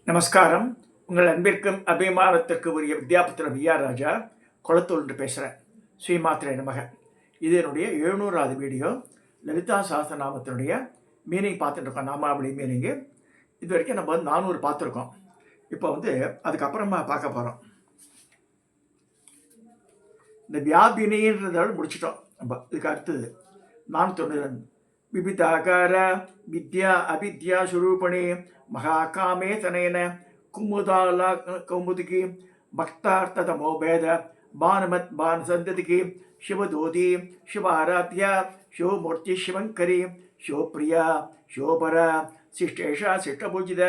நமஸ்காரம். உங்கள் அன்பிற்கும் அபிமானத்திற்கு உரிய வித்யாபுத்திர விஆர் ராஜா கொளத்தூர் என்று பேசுகிறேன். ஸ்ரீமாத்திரை நமக. இது என்னுடைய 700வது வீடியோ. லலிதா சஹஸ்ரநாமத்தினுடைய மீனிங் பார்த்துட்டு இருக்கோம். நாமாவளி மீனிங்கு இது வரைக்கும் நம்ம 400 பார்த்துருக்கோம். இப்போ அதுக்கப்புறமா பார்க்க போகிறோம். இந்த வியாபினின்றதோடு முடிச்சிட்டோம். நம்ம இதுக்கு அடுத்தது 492 விபிதாகார வித்யா அவித்யா சுரூபணி மகாகாமே தனேன குமுதாலா கௌமுதிகி பக்தார்த்ததமோபேத பானுமத் பான் சந்ததிகி சிவதோதி சிவாராத்யா சிவமூர்த்தி சிவங்கரி சிவப்பிரியா சிவபர சிஷ்டேஷா சிஷ்டபூஜித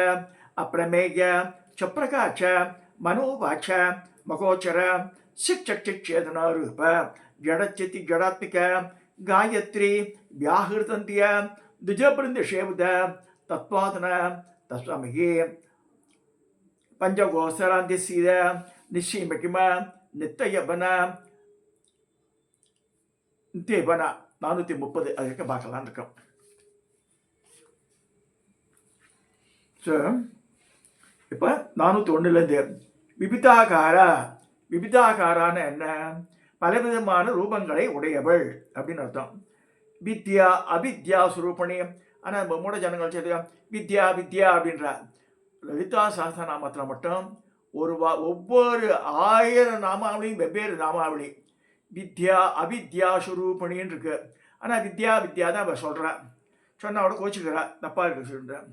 அப்பிரமேய சப்ரகாச்ச மனோவாச்ச மகோச்சர சிக்ஷேதனா ரூப ஜடச்சித்தி ஜடாத்மிக गायत्री व्याहृतंत्य द्विजबृंद शेवद तत्वादन तस्वामिगे पंचगोसरांति सीद निश्चिमकिम नित्ययबन नित्यबन 430 அதுக்கு பார்க்கலாம் இருக்கோம். ஸோ இப்போ 401 விபிதாகாரான்னு என்ன? பலவிதமான ரூபங்களை உடையவள் அப்படின்னு அர்த்தம். வித்யா அவித்யா சுரூபணி. ஆனால் மூட ஜனங்கள் சேர்த்து வித்யா வித்யா அப்படின்ற லலிதா சஹஸ்ரநாமத்தில் மட்டும் ஒவ்வொரு 1000 நாமாவளியும் வெவ்வேறு நாமாவளி. வித்யா அவித்யா சுரூபணின்னு இருக்கு. ஆனால் வித்யா வித்யா தான் அவள் சொல்கிறான். சொன்ன அவட கோச்சுக்கிறா, தப்பா இருக்கு சொல்கிறேன்.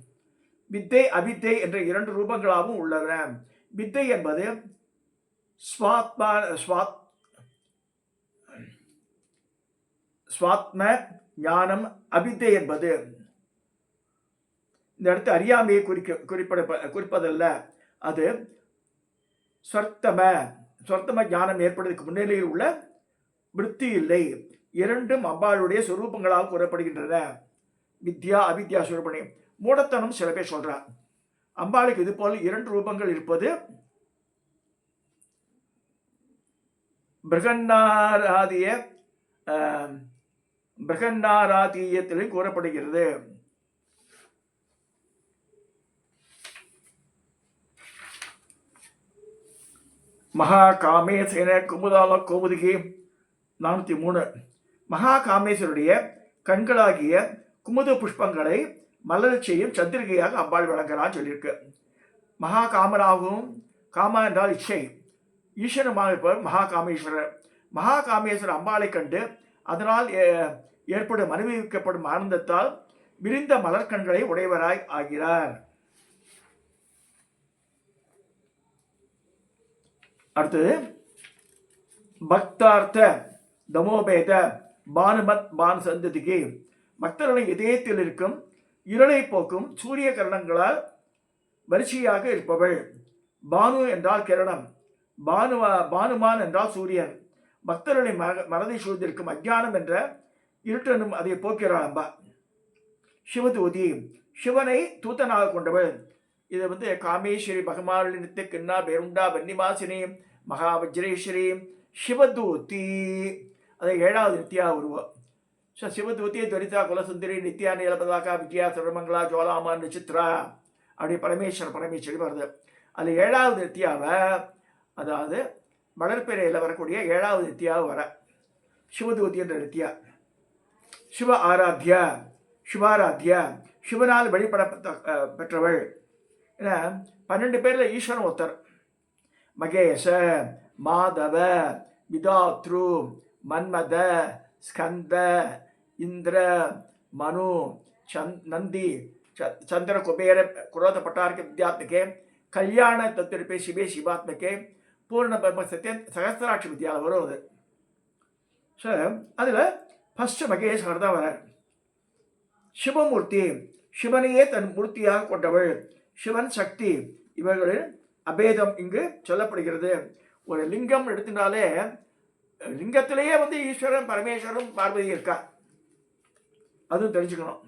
வித்தை அவித்தை என்ற 2 ரூபங்களாகவும் உள்ளன. வித்தை என்பது ஸ்வாத்ம ஞானம். அவித்தை என்பது இந்த இடத்து அறியாமையை குறிப்பதல்ல. அது ஸ்வர்த்தம ஞானம் ஏற்படுவதற்கு முன்னிலையில் உள்ள விருத்தி இல்லை. 2ம் அம்பாளுடைய சொரூபங்களாக கூறப்படுகின்றன. வித்யா அவித்யா சுரூபணி. மூடத்தனம் சில பேர் சொல்றார். அம்பாளுக்கு இது போல 2 ரூபங்கள் இருப்பது பிரகன்னாராதீயத்தில் கூறப்படுகிறது. மகா காமேசன குமுதால கோமுதிகி 403. மகா காமேஸ்வருடைய கண்களாகிய குமுத புஷ்பங்களை மலர் செய்யும் சந்திரிகையாக அம்பாள் விளங்குறான்னு சொல்லியிருக்கு. மகா காமனாகவும், காமா என்றால் இச்சை, ஈஸ்வரமாக இருப்பவர் மகா காமேஸ்வரர். மகா காமேஸ்வரர் அம்பாளை கண்டு அதனால் ஏற்படும் அனுபவிக்கப்படும் ஆனந்தத்தால் விரிந்த மலர்கண்களை உடையவராய் ஆகிறார். அடுத்தது பக்தார்த்த தமோபேத பானுமத் பான் சந்ததிக்கு. பக்தர்களின் இதயத்தில் இருக்கும் இருளை போக்கும் சூரிய கிரணங்களால் வரிசையாக இருப்பவள். பானு என்றால் கிரணம், பானுமான் என்றால் சூரியன். பக்தர்களின் மனதை சூழ்ந்திருக்கும் அஜ்ஞானம் என்ற இருட்டனும் அதை போக்கிறாள் அம்பா. சிவதூதி. சிவனை தூத்தனாக கொண்டவள். இது காமேஸ்வரி பகமாளி நித்திய கிண்ணா பேருண்டா பன்னிமாசினி மகாவஜ்ரேஸ்வரி சிவதூதி. அதை 7வது நித்யா உருவம். ஸோ சிவதூதி துரிதா குலசுந்தரி நித்யா நீலபதாக்கா வித்யா சர்வமங்களா ஜோலாமா நட்சத்திரா அப்படி பரமேஸ்வரி வருது. அதில் 7வது நித்யாவை, அதாவது வளர்ப்பிறையில் வரக்கூடிய 7வது நித்யாவை வர சிவதூதி என்ற நித்யா. சிவ ஆராத்யா, சிவாராத்யா, சிவனால் வெளிப்பட பெற்றவள். ஏன்னா 12 பேரில் ஈஸ்வரன் ஒருத்தர். மகேஷ, மாதவ, விதாத்ரு, மன்மத, ஸ்கந்த, இந்திர, மனு, நந்தி, சந்திர குபேர குரோத பட்டார்க்க வித்யாத்மிகே கல்யாண தத்துருப்பே சிவே சிவாத்மிகே பூர்ண பத்ம சத்யன் சகஸ்திராட்சி வித்யாவில் வரும் அது. ஸோ அதில் ஃபஸ்ட்டு மகேஸ்வரர் தான் வர. சிவமூர்த்தி, சிவனையே தன் மூர்த்தியாக கொண்டவள். சிவன் சக்தி இவர்களின் அபேதம் இங்கு சொல்லப்படுகிறது. ஒரு லிங்கம் எடுத்தினாலே லிங்கத்திலேயே ஈஸ்வரன் பரமேஸ்வரன் பார்வதி இருக்கா, அதுவும் தெரிஞ்சுக்கணும்.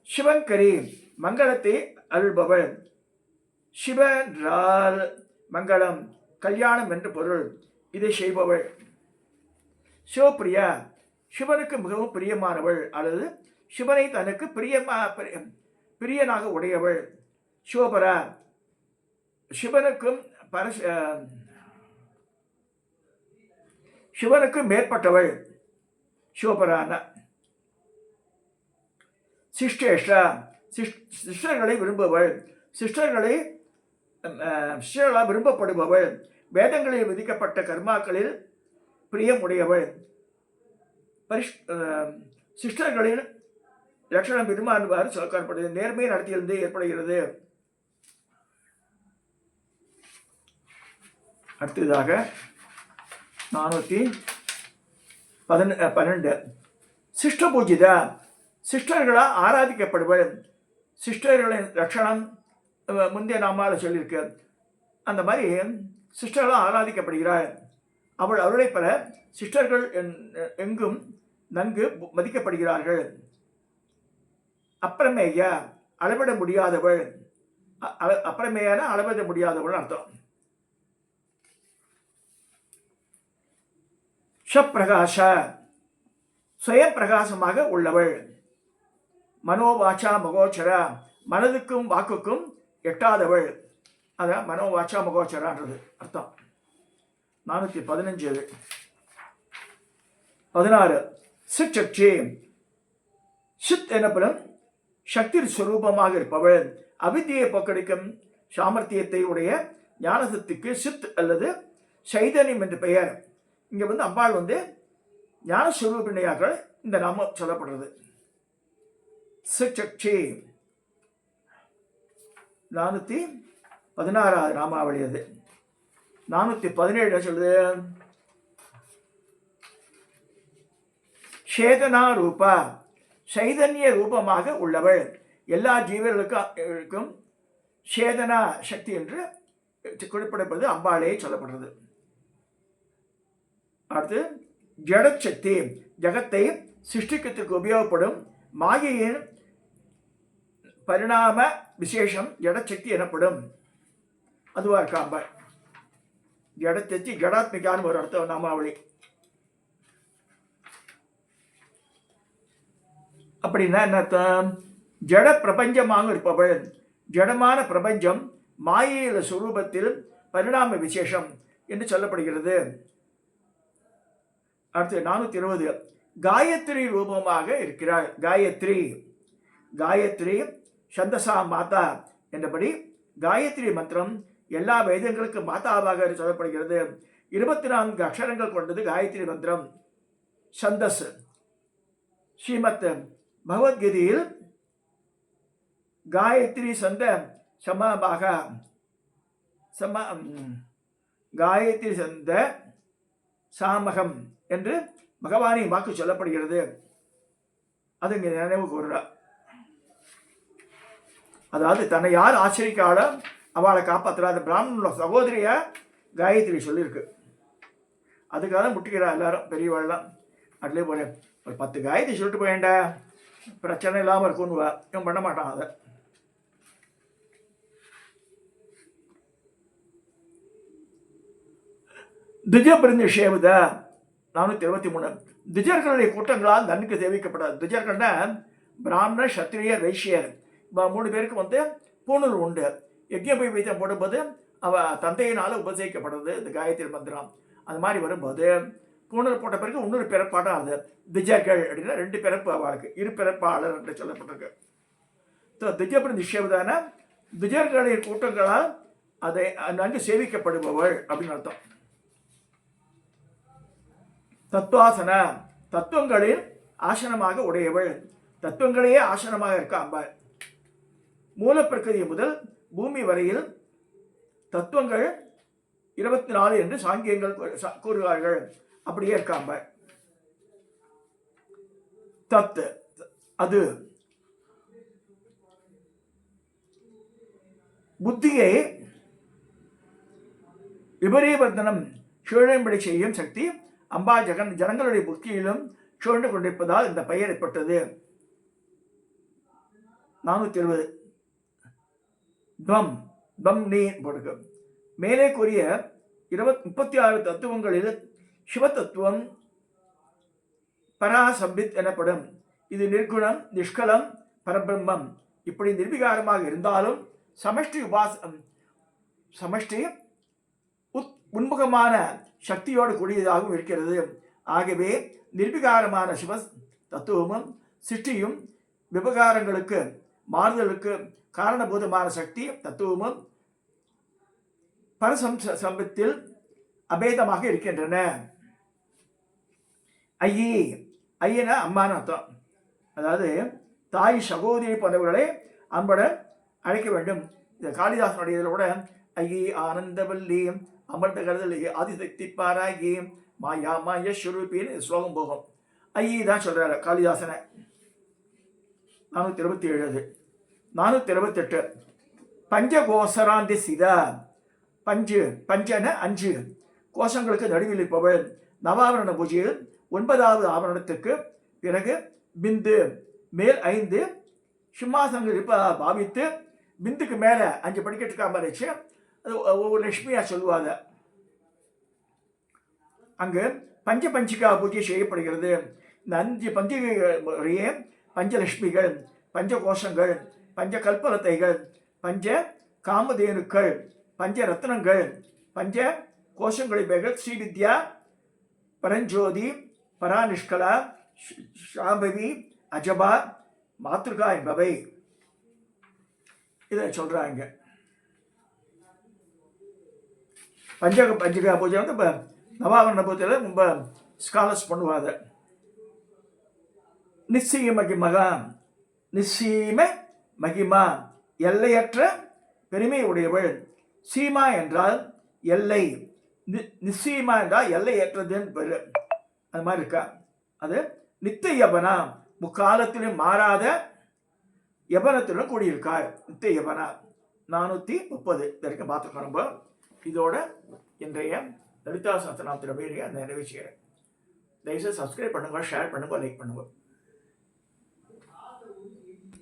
சிவங்கரி மங்களத்தை அருள்பவள். சிவரால் மங்களம் கல்யாணம் என்று பொருள். இதை செய்பவள். சிவப்பிரியா சிவனுக்கு மிகவும் பிரியமானவள், அல்லது சிவனை தனக்கு பிரியனாக உடையவள். சிவபரா சிவனுக்கும் சிவனுக்கும் மேற்பட்டவள் சிவபரான. சிஷ்டேஷா சிஷ்டர்களை விரும்புபவள், சிஷ்டர்களால் விரும்பப்படுபவள், வேதங்களில் விதிக்கப்பட்ட கர்மாக்களில் பிரியமுடையவள். சிஷ்டர்களின் லட்சணம் பெருமாறுவாறு சொல்லப்படுகிறது. நேர்மை நடத்தியிலிருந்து ஏற்படுகிறது. அடுத்ததாக 412 சிஷ்ட பூஜிதா சிஸ்டர்களால் ஆராதிக்கப்படுவள். சிஸ்டர்களின் லட்சணம் முந்தைய நாமால் சொல்லியிருக்கு. அந்த மாதிரி சிஸ்டர்களால் ஆராதிக்கப்படுகிறாள். அவள் அருளை பெற சிஸ்டர்கள் எங்கும் நன்கு மதிக்கப்படுகிறார்கள். அப்பிரமேய அளவிட முடியாதவள், அப்பிரமேயான அளவிட முடியாதவள் அர்த்தம். ஷப்பிரகாஷ சுயம் பிரகாசமாக உள்ளவள். மனோவாச்சா மகோச்சரா மனதுக்கும் வாக்குக்கும் எட்டாதவள். அதான் மனோவாச்சா மகோச்சரான்றது அர்த்தம். 415 16 சிற்சக்தி சித் எனப்படும் சக்தி ஸ்வரூபமாக இருப்பவள். அவித்தியை போக்கடிக்கும் சாமர்த்தியத்தை உடைய ஞானசக்திக்கு சித் அல்லது சைதன்யம் என்று பெயர். இங்கே அம்பாள் ஞானஸ்வரூபிணியாக இந்த நாமம் சொல்லப்படுறது. சிற்சக்தி 416 நாமாவளி. அது 417 சொல்லுது. சேதனா ரூபா சைதன்ய ரூபமாக உள்ளவள். எல்லா ஜீவர்களுக்கும் சேதனா சக்தி என்று குறிப்பிடப்படுவது அம்பாளே சொல்லப்படுறது. அடுத்து ஜடசக்தி ஜகத்தை சிருஷ்டிக்கிறதுக்கு உபயோகப்படும் மாயையின் பரிணாம விசேஷம் ஜடசக்தி எனப்படும். அதுவா இருக்கா அம்பாள். ஜடசக்தி ஜடாத்மிகான்னு ஒரு அர்த்தம் நாமாவளி. அப்படின்னா என்ன அர்த்தம்? ஜட பிரபஞ்சமாக இருப்பவள். ஜடமான பிரபஞ்சம் மாயையில சுரூபத்தில் பரிணாம விசேஷம் என்று சொல்லப்படுகிறது. அடுத்து 420 காயத்ரி ரூபமாக இருக்கிறாள். காயத்ரி சந்தசா மாதா என்றபடி காயத்ரி மந்திரம் எல்லா வேதங்களுக்கு மாதாவாக சொல்லப்படுகிறது. 24 அக்ஷரங்கள் கொண்டது காயத்ரி மந்திரம். சந்தஸ் ஸ்ரீமத் பகவத்கீதையில் காயத்ரி சந்த சமபாக காயத்ரி சந்த சாமகம் என்று பகவானை வாக்கு சொல்லப்படுகிறது. அது இங்கே நினைவு கூறுறார். அதாவது தன்னை யார் ஆச்சரிக்காளோ அவளை காப்பாற்றுறாத பிராமணனோட சகோதரிய காயத்ரி சொல்லியிருக்கு. அதுக்காக முட்டிக்கிறா எல்லாரும் பெரியவாள்லாம். அதுலேயே ஒரு 10 காயத்ரி சொல்லிட்டு போயேண்டா பிரச்சனை இல்லாமல் இருக்கும்னு இவன் பண்ண மாட்டான். அதை துஜபிருந்த சேவத 423 துஜர்களுடைய கூட்டங்களால் நன்கு சேவிக்கப்படாது. துஜர்கள்னா பிராமணர் சத்திரிய வைசியர் 3 பேருக்கு பூணூல் உண்டு. யஜ்ஞபை வைத்தியம் போடும்போது அவ தந்தையினால உபசேகிக்கப்படுறது இந்த காயத்ரி மந்திரம். அது மாதிரி வரும்போது பூணூல் போட்ட பிறகு இன்னொரு பிறப்பாட்டம் ஆகுது. துஜர்கள் அப்படின்னா 2 பிறப்பு அவளுக்கு, 2 பிறப்பாளர் என்று சொல்லப்பட்டிருக்கு. துஜபிருந்த சேவதான துஜர்களுடைய கூட்டங்களால் அதை நன்கு சேவிக்கப்படுபவள் அப்படின்னு அர்த்தம். தத்துவாசன தத்துவங்களில் ஆசனமாக உடையவள். தத்துவங்களையே ஆசனமாக இருக்க அம்பாள். மூலப்பிரகிருதி முதல் பூமி வரையில் தத்துவங்கள் 24 என்று சாங்கியங்கள் கூறுகிறார்கள். அப்படியே இருக்க அம்பாள். தத் அது புத்தியை விபரீவர்த்தனம் சுழலும்படி செய்யும் சக்தி அம்பா ஜனங்களுடைய புத்தியிலும் சுழன்று கொண்டிருப்பதால் இந்த பெயர் ஏற்பட்டது. 420 துவம் நீ போடுக. மேலே கூறிய 36 தத்துவங்களில் சிவ தத்துவம் பராசம்பித் எனப்படும். இது நிர்குணம், நிஷ்கலம், பரபிரம்மம். இப்படி நிர்விகாரமாக இருந்தாலும் சமஷ்டி உன்முகமான சக்தியோடு கூடியதாகவும் இருக்கிறது. ஆகவே நிர்விகாரமான சிவ தத்துவமும் சிருஷ்டியும் விவகாரங்களுக்கு மாறுதலுக்கு காரணபூதமான சக்தி தத்துவமும் பரசம்பத்தில் அபேதமாக இருக்கின்றன. ஐயன அம்மான்னு அர்த்தம். அதாவது தாய் சகோதரி போன்றவர்களை அன்புடன் அழைக்க வேண்டும். இந்த காளிதாசனுடைய இதில் கூட ஐயே ஆனந்தவல்லி அமிர்த கருதல் ஆதிசக்தி பாராகி மாயா மாய ஸ்வரூபின்னு ஸ்லோகம் போகும். ஐயே தான் சொல்றாரு காளிதாசனை. 427. 428. பஞ்சகோசராந்தி சிதா பஞ்சன 5 கோஷங்களுக்கு நடுவில் இருப்பவள். நவாவரண பூஜையில் 9வது ஆவரணத்துக்கு பிறகு பிந்து மேல் 5 சிம்மாசனங்கள் இருப்பதாக பாவித்து பிந்துக்கு மேலே 5 படிக்கட்டுக்கா மாதிரி வச்சு அது ஒவ்வொரு லட்சுமியாக சொல்லுவாங்க. அங்கு பஞ்சிகா பூஜை செய்யப்படுகிறது. இந்த 5 பஞ்சிகையே பஞ்சலட்சுமிகள், பஞ்சகோஷங்கள், பஞ்ச கல்பலத்தைகள், பஞ்ச காமதேனுக்கள், பஞ்ச ரத்னங்கள், பஞ்ச கோஷங்களை பெயர்கள் ஸ்ரீவித்யா, பரஞ்சோதி, பராநிஷ்கலா, சாம்பவி, அஜபா, மாத்ருகா என்பவை. இதை சொல்றாங்க. பஞ்சகா பூஜை வந்து இப்போ நவாவரண பூஜையில் ரொம்ப ஸ்காலர்ஸ் பண்ணுவாங்க. நிச்சீம மகிமா எல்லையற்ற பெருமை உடையவள். சீமா என்றால் எல்லை, நிச்சயமா என்றால் எல்லையற்றதுன்னு பெரு. அது மாதிரி இருக்கா. அது நித்திய யவனா முக்காலத்திலும் மாறாத யவனத்துடன் கூடியிருக்கார். நித்திய யவனா 430 வரைக்கும் பார்த்துருக்கோம் நம்ம. இதோட இன்றைய லலிதா சஹஸ்ரநாமத்தின் நிறைவு செய்கிறேன். தயவுசெய்து சப்ஸ்கிரைப் பண்ணுங்க, ஷேர் பண்ணுங்க, லைக் பண்ணுங்க.